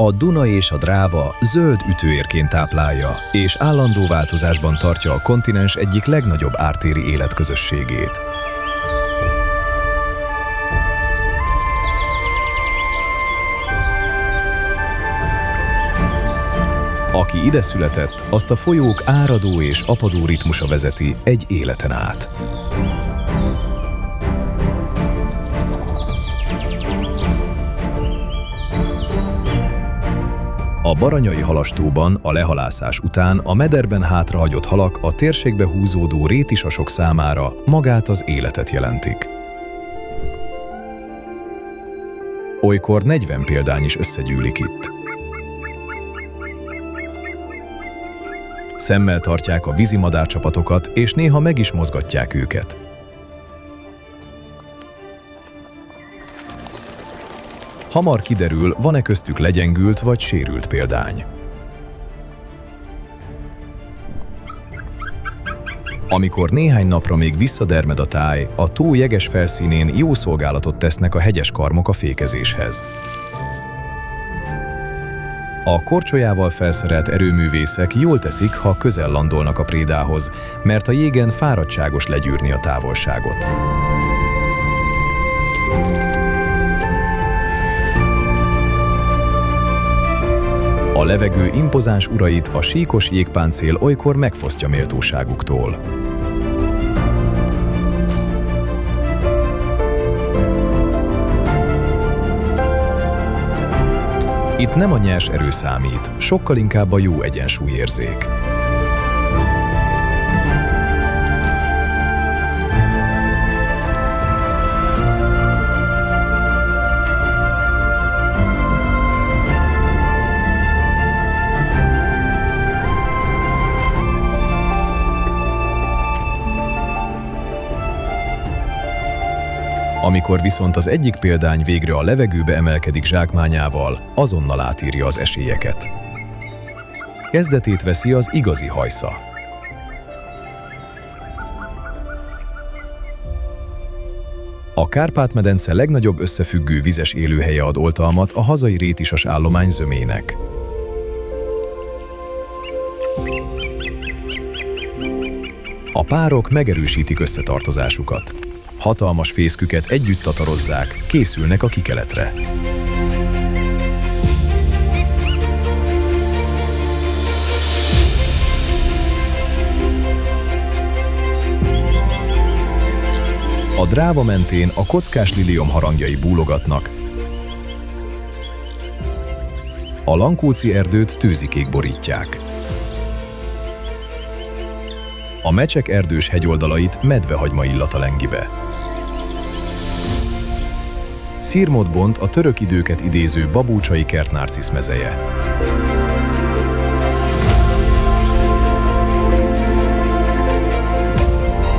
A Duna és a Dráva zöld ütőérként táplálja, és állandó változásban tartja a kontinens egyik legnagyobb ártéri életközösségét. Aki ide született, azt a folyók áradó és apadó ritmusa vezeti egy életen át. A Baranyai halastóban a lehalászás után a mederben hátrahagyott halak a térségbe húzódó rétisasok számára magát az életet jelentik. Olykor 40 példány is összegyűlik itt. Szemmel tartják a vízimadárcsapatokat, és néha meg is mozgatják őket. Hamar kiderül, van-e köztük legyengült vagy sérült példány. Amikor néhány napra még visszadermed a táj, a tó jeges felszínén jó szolgálatot tesznek a hegyes karmok a fékezéshez. A korcsolyával felszerelt erőművészek jól teszik, ha közel landolnak a prédához, mert a jégen fáradtságos legyűrni a távolságot. A levegő impozáns urait a síkos jégpáncél olykor megfosztja méltóságuktól. Itt nem a nyers erő számít, sokkal inkább a jó egyensúlyérzék. Amikor viszont az egyik példány végre a levegőbe emelkedik zsákmányával, azonnal átírja az esélyeket. Kezdetét veszi az igazi hajsza. A Kárpát-medence legnagyobb összefüggő vizes élőhelye ad oltalmat a hazai rétisas állomány zömének. A párok megerősítik összetartozásukat. Hatalmas fészküket együtt tatarozzák, készülnek a kikeletre. A Dráva mentén a kockás liliom harangjai búlogatnak, a Lankóczi erdőt tőzikék borítják. A Mecsek erdős hegyoldalait medvehagyma illata lengi be. Szirmot bont a török időket idéző babúcsai kert nárcisz mezeje.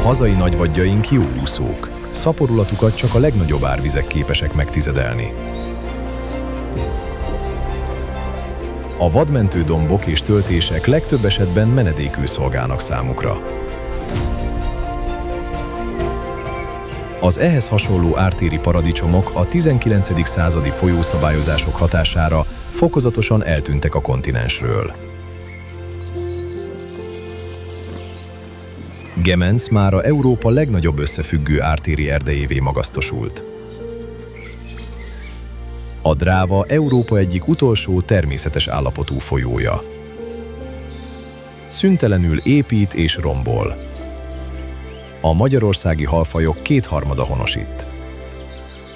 Hazai nagyvadjaink jó úszók, szaporulatukat csak a legnagyobb árvizek képesek megtizedelni. A vadmentő dombok és töltések legtöbb esetben menedékül szolgálnak számukra. Az ehhez hasonló ártéri paradicsomok a 19. századi folyószabályozások hatására fokozatosan eltűntek a kontinensről. Gemenc mára Európa legnagyobb összefüggő ártéri erdejévé magasztosult. A Dráva Európa egyik utolsó természetes állapotú folyója. Szüntelenül épít és rombol. A magyarországi halfajok kétharmada honos itt.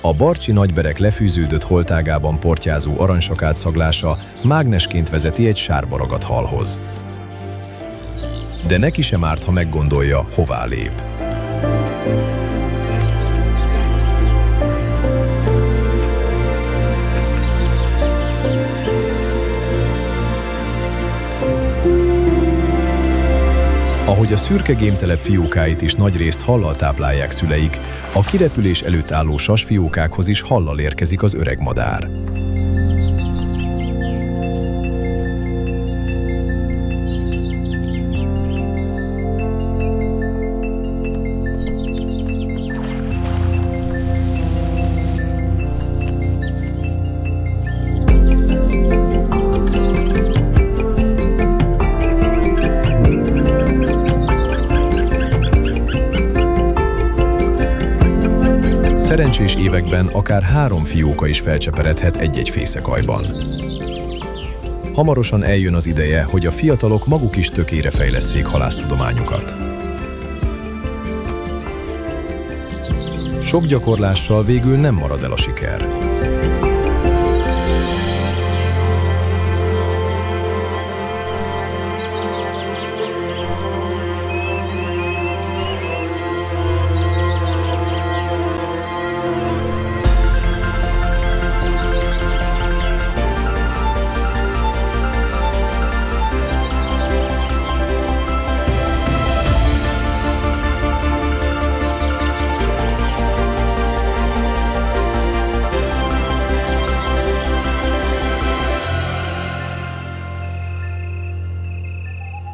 A barcsi nagyberek lefűződött holtágában portyázó aranysakát szaglása mágnesként vezeti egy sárba ragadt halhoz. De neki sem árt, ha meggondolja, hová lép. Ahogy a szürke gémtelep fiókáit is nagyrészt hallal táplálják szüleik, a kirepülés előtt álló sasfiókákhoz is hallal érkezik az öreg madár. Szerencsés években akár 3 fióka is felcseperedhet egy-egy fészekajban. Hamarosan eljön az ideje, hogy a fiatalok maguk is tökére fejlesszék halásztudományukat. Sok gyakorlással végül nem marad el a siker.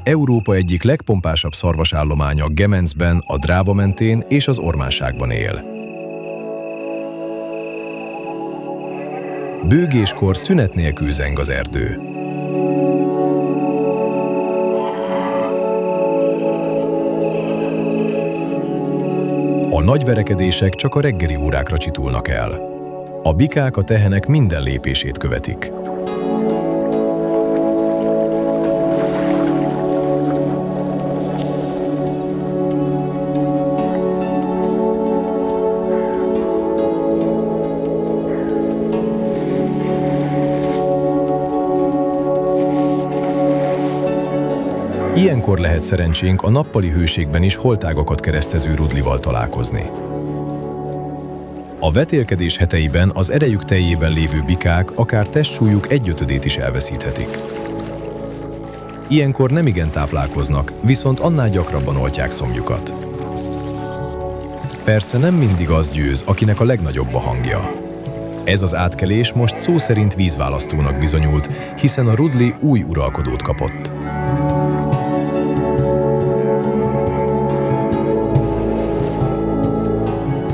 Európa egyik legpompásabb szarvasállománya Gemencben, a Dráva mentén és az Ormánságban él. Bőgéskor szünet nélkül zeng az erdő. A nagy verekedések csak a reggeli órákra csitulnak el. A bikák a tehenek minden lépését követik. Ilyenkor lehet szerencsénk a nappali hőségben is holtágakat keresztező rudlival találkozni. A vetélkedés heteiben az erejük teljében lévő bikák akár testsúlyuk 1/5-ét is elveszíthetik. Ilyenkor nemigen táplálkoznak, viszont annál gyakrabban oltják szomjukat. Persze nem mindig az győz, akinek a legnagyobb a hangja. Ez az átkelés most szó szerint vízválasztónak bizonyult, hiszen a rudli új uralkodót kapott.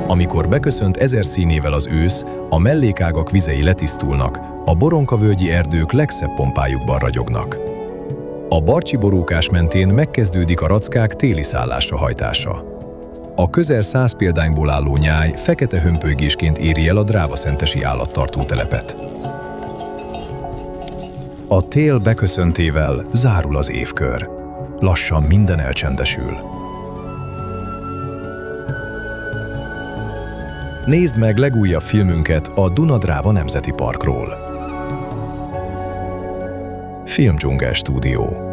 Amikor beköszönt 1000 színével az ősz, a mellékágak vizei letisztulnak, a boronkavölgyi erdők legszebb pompájukban ragyognak. A barcsi borókás mentén megkezdődik a rackák téli szállásra hajtása. A közel 100 példányból álló nyáj fekete hömpölygésként éri el a drávaszentesi állattartó telepet. A tél beköszöntével zárul az évkör. Lassan minden elcsendesül. Nézd meg legújabb filmünket a Duna-Dráva Nemzeti Parkról. Filmdzsungel Stúdió.